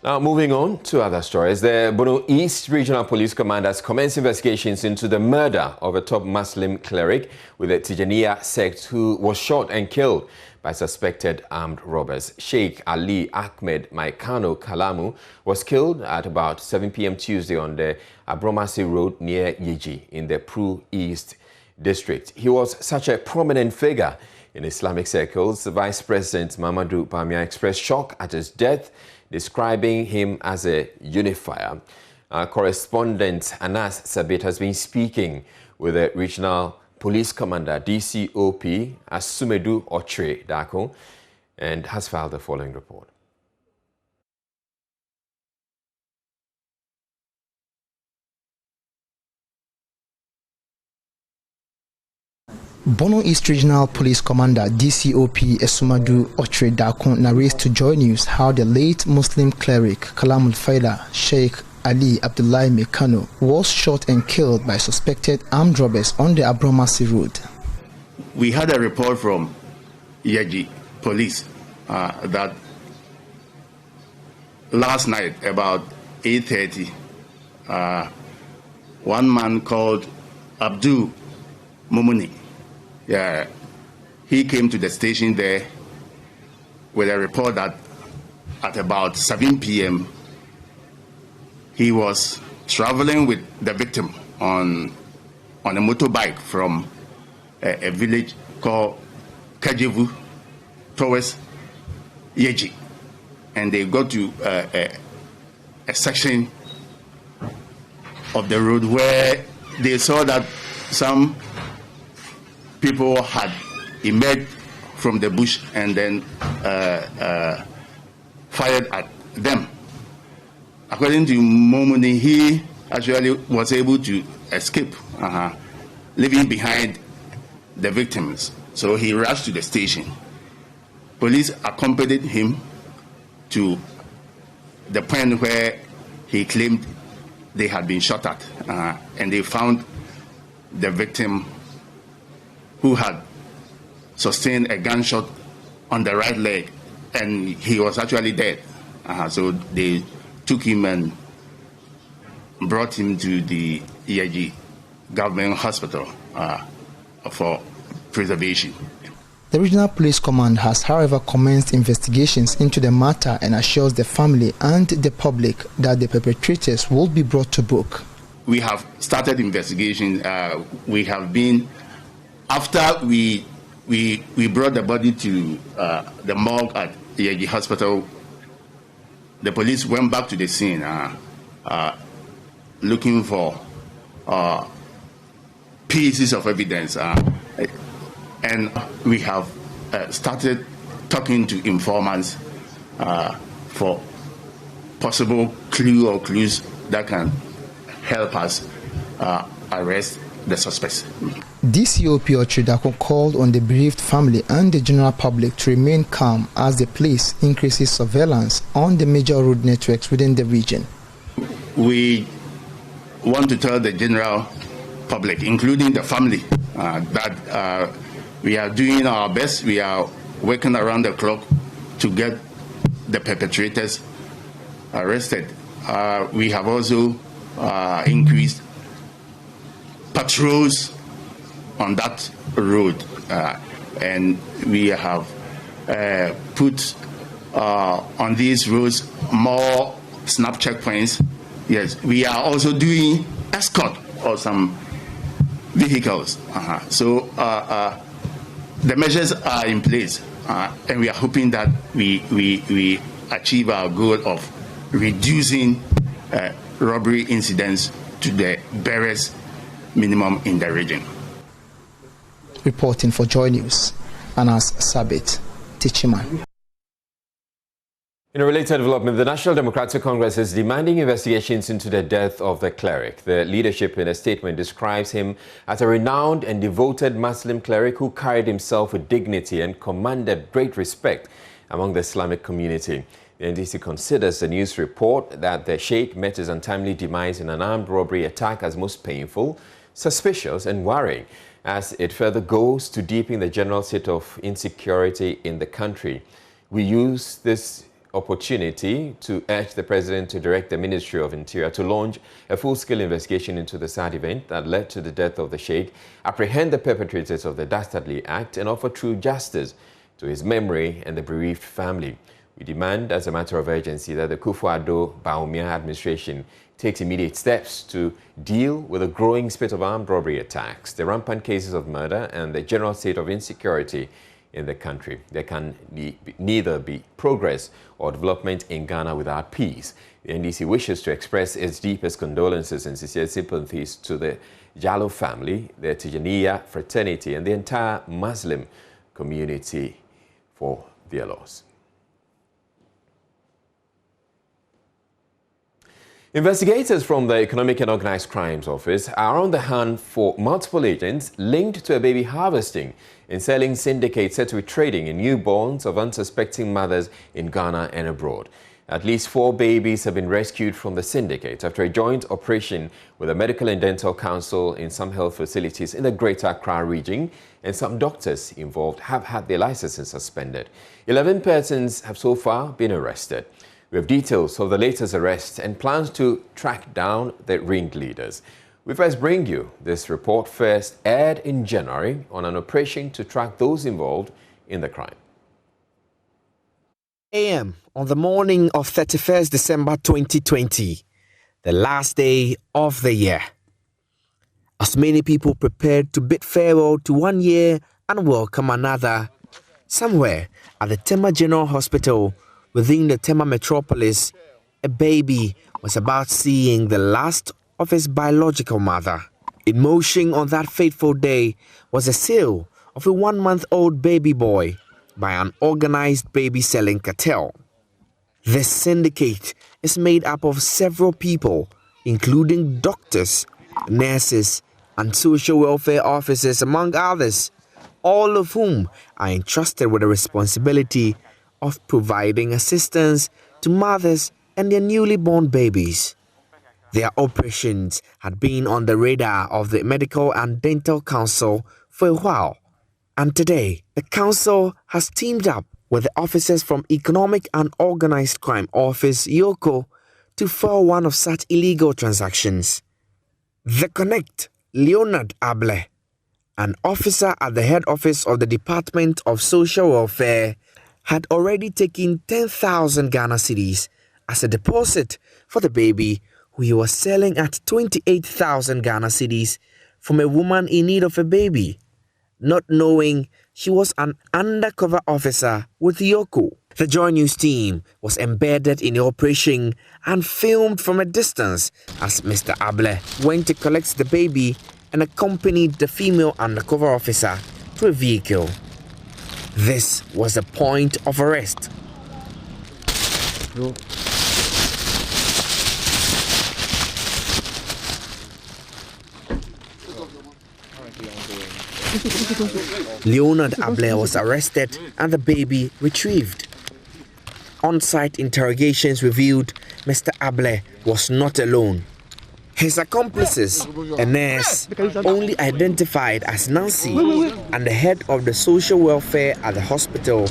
Now, moving on to other stories, the Bono East Regional Police Command has commenced investigations into the murder of a top Muslim cleric with the Tijjaniya sect who was shot and killed by suspected armed robbers. Sheikh Ali Ahmed Maikano Kalamu was killed at about 7 p.m. Tuesday on the Abromasi Road near Yeji in the Bono East District. He was such a prominent figure in Islamic circles. Vice President Mamadou Bamia expressed shock at his death, describing him as a unifier. Our correspondent Anas Sabit has been speaking with the Regional Police Commander DCOP Asumedu Ochre Dako and has filed the following report. Bono East Regional Police Commander DCOP Asumedu Ochre Dako narrates to Joy News how the late Muslim cleric Kalamul Faila Sheikh Ali Abdullahi Mekano was shot and killed by suspected armed robbers on the Abromasi Road. We had a report from Yeji police that last night about 8:30, one man called Abdul Mumuni, he came to the station there with a report that at about 7 p.m. he was traveling with the victim on a motorbike from a village called Kajevu towards Yeji, and they got to a section of the road where they saw that some people had emerged from the bush and then fired at them. According to Momoni, he actually was able to escape, leaving behind the victims. So he rushed to the station. Police accompanied him to the point where he claimed they had been shot at, and they found the victim who had sustained a gunshot on the right leg, and he was actually dead. So they took him and brought him to the Yeji government hospital for preservation. The Regional Police Command has, however, commenced investigations into the matter and assures the family and the public that the perpetrators will be brought to book. We have started investigation. We have been, after we brought the body to the morgue at Yeji Hospital, the police went back to the scene looking for pieces of evidence, and we have started talking to informants for possible clues that can help us arrest the suspects. DCOP Ochre Dako called on the bereaved family and the general public to remain calm as the police increases surveillance on the major road networks within the region. We want to tell the general public, including the family, that we are doing our best. We are working around the clock to get the perpetrators arrested. We have also increased patrols on that road, and we have put on these roads more snap checkpoints. Yes, we are also doing escort of some vehicles. So the measures are in place, and we are hoping that we achieve our goal of reducing robbery incidents to the barest minimum in the region. Reporting for Joy News, Anas Sabit, Tijjaniya. In a related development, the National Democratic Congress is demanding investigations into the death of the cleric. The leadership in a statement describes him as a renowned and devoted Muslim cleric who carried himself with dignity and commanded great respect among the Islamic community. The NDC considers the news report that the Sheikh met his untimely demise in an armed robbery attack as most painful, suspicious and worrying, as it further goes to deepen the general state of insecurity in the country. We use this opportunity to urge the president to direct the Ministry of Interior to launch a full-scale investigation into the sad event that led to the death of the Sheikh, apprehend the perpetrators of the dastardly act, and offer true justice to his memory and the bereaved family. We demand, as a matter of urgency, that the Kufuor-Bawumia administration takes immediate steps to deal with the growing spate of armed robbery attacks, the rampant cases of murder, and the general state of insecurity in the country. There can neither be progress or development in Ghana without peace. The NDC wishes to express its deepest condolences and sincere sympathies to the Jallow family, the Tijjaniya fraternity, and the entire Muslim community for their loss. Investigators from the Economic and Organized Crimes Office are on the hunt for multiple agents linked to a baby harvesting and selling syndicate said to be trading in newborns of unsuspecting mothers in Ghana and abroad. At least 4 babies have been rescued from the syndicate after a joint operation with the Medical and Dental Council in some health facilities in the Greater Accra region, and some doctors involved have had their licenses suspended. 11 persons have so far been arrested. We have details of the latest arrests and plans to track down the ringleaders. We first bring you this report, first aired in January, on an operation to track those involved in the crime. A.M. on the morning of 31st December 2020, the last day of the year. As many people prepared to bid farewell to one year and welcome another, somewhere at the Tema General Hospital within the Tema metropolis, a baby was about seeing the last of his biological mother. In motion on that fateful day was the sale of a 1-month-old baby boy by an organized baby-selling cartel. This syndicate is made up of several people, including doctors, nurses, and social welfare officers, among others, all of whom are entrusted with the responsibility of providing assistance to mothers and their newly born babies. Their operations had been on the radar of the Medical and Dental Council for a while, and today the council has teamed up with the officers from Economic and Organized Crime Office (YOCO) to foil one of such illegal transactions. The Connect, Leonard Able, an officer at the head office of the Department of Social Welfare, had already taken 10,000 Ghana cedis as a deposit for the baby, who he was selling at 28,000 Ghana cedis from a woman in need of a baby, not knowing she was an undercover officer with YOCO. The Joy News team was embedded in the operation and filmed from a distance as Mr. Able went to collect the baby and accompanied the female undercover officer to a vehicle. This was the point of arrest. Leonard Able was arrested and the baby retrieved. On-site interrogations revealed Mr. Able was not alone. His accomplices, a nurse only identified as Nancy, and the head of the social welfare at the hospital,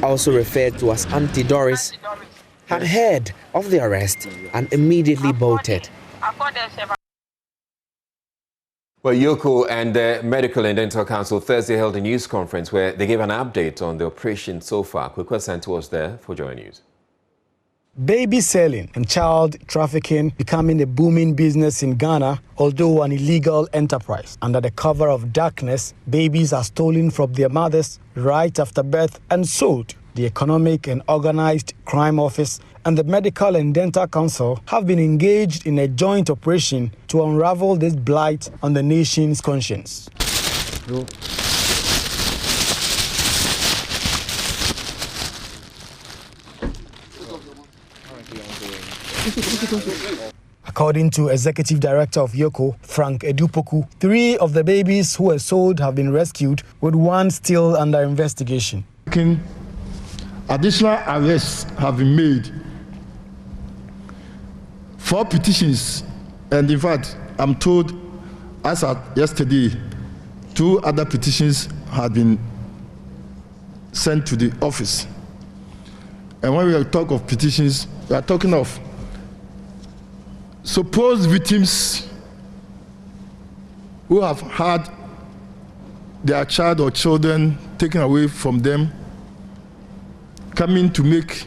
also referred to as Auntie Doris, had heard of the arrest and immediately bolted. Well, YOCO and the Medical and Dental Council Thursday held a news conference where they gave an update on the operation so far. Kwekwa Santo was there for Joy News. Baby selling and child trafficking becoming a booming business in Ghana, although an illegal enterprise. Under the cover of darkness, babies are stolen from their mothers right after birth and sold. The Economic and Organized Crime Office and the Medical and Dental Council have been engaged in a joint operation to unravel this blight on the nation's conscience. According to Executive Director of YOCO, Frank Edupoku, 3 of the babies who were sold have been rescued, with 1 still under investigation. Additional arrests have been made. 4 petitions, and in fact, I'm told as of yesterday, 2 other petitions had been sent to the office. And when we talk of petitions, we are talking of supposed victims who have had their child or children taken away from them, coming to make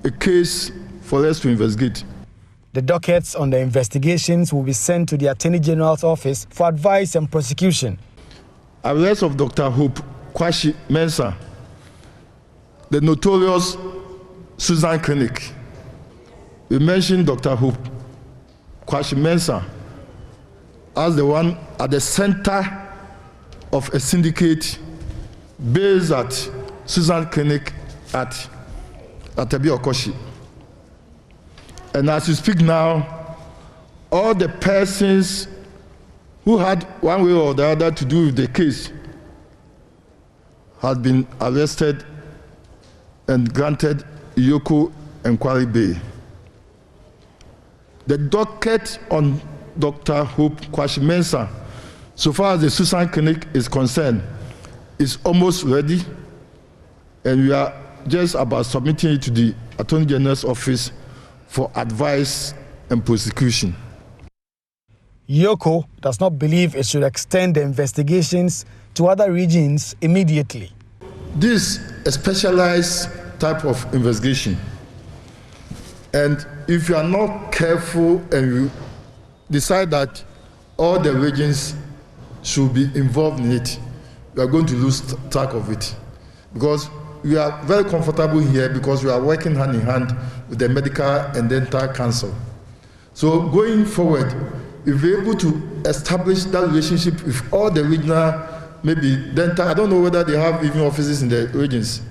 a case for us to investigate. The dockets on the investigations will be sent to the Attorney General's office for advice and prosecution. Arrest of Dr. Hope Kwashi Mensah, the notorious Susan Clinic. We mentioned Dr. Hope Kwashi Mensah as the one at the center of a syndicate based at Susan Clinic at Atabi Okoshi. And as you speak now, all the persons who had one way or the other to do with the case has been arrested and granted Yoko inquiry bail. The docket on Dr. Hope Kwashi Mensah, so far as the Susan Clinic is concerned, is almost ready, and we are just about submitting it to the Attorney General's office for advice and prosecution. Yoko does not believe it should extend the investigations to other regions immediately. This is a specialized type of investigation, and if you are not careful and you decide that all the regions should be involved in it, you are going to lose track of it. Because we are very comfortable here because we are working hand in hand with the Medical and Dental Council. So going forward, if we're able to establish that relationship with all the regional, maybe dental, I don't know whether they have even offices in the regions,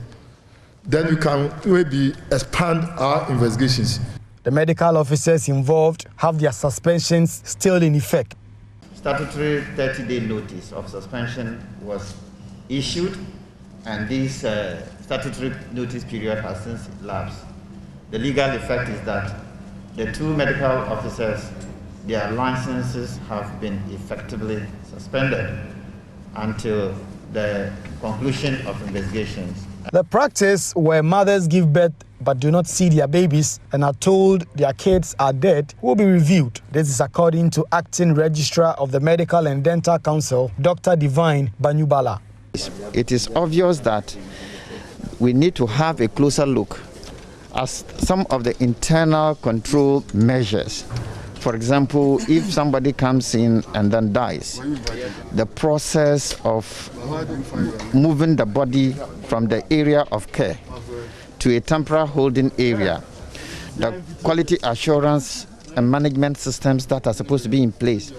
then we can maybe expand our investigations. The medical officers involved have their suspensions still in effect. Statutory 30-day notice of suspension was issued, and this statutory notice period has since elapsed. The legal effect is that the two medical officers, their licenses have been effectively suspended until the conclusion of investigations. The practice where mothers give birth but do not see their babies and are told their kids are dead will be reviewed. This is according to Acting Registrar of the Medical and Dental Council, Dr. Divine Banyubala. It is obvious that we need to have a closer look at some of the internal control measures. For example, if somebody comes in and then dies, the process of moving the body from the area of care to a temporary holding area, the quality assurance and management systems that are supposed to be in place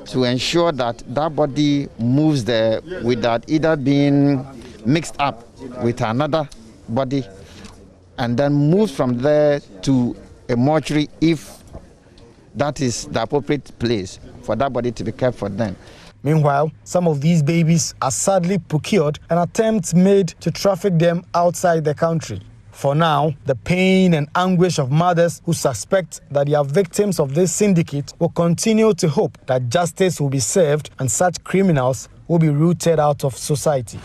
to ensure that that body moves there without either being mixed up with another body and then moves from there to a mortuary if that is the appropriate place for that body to be kept for them. Meanwhile, some of these babies are sadly procured and attempts made to traffic them outside the country. For now, the pain and anguish of mothers who suspect that they are victims of this syndicate will continue to hope that justice will be served and such criminals will be rooted out of society.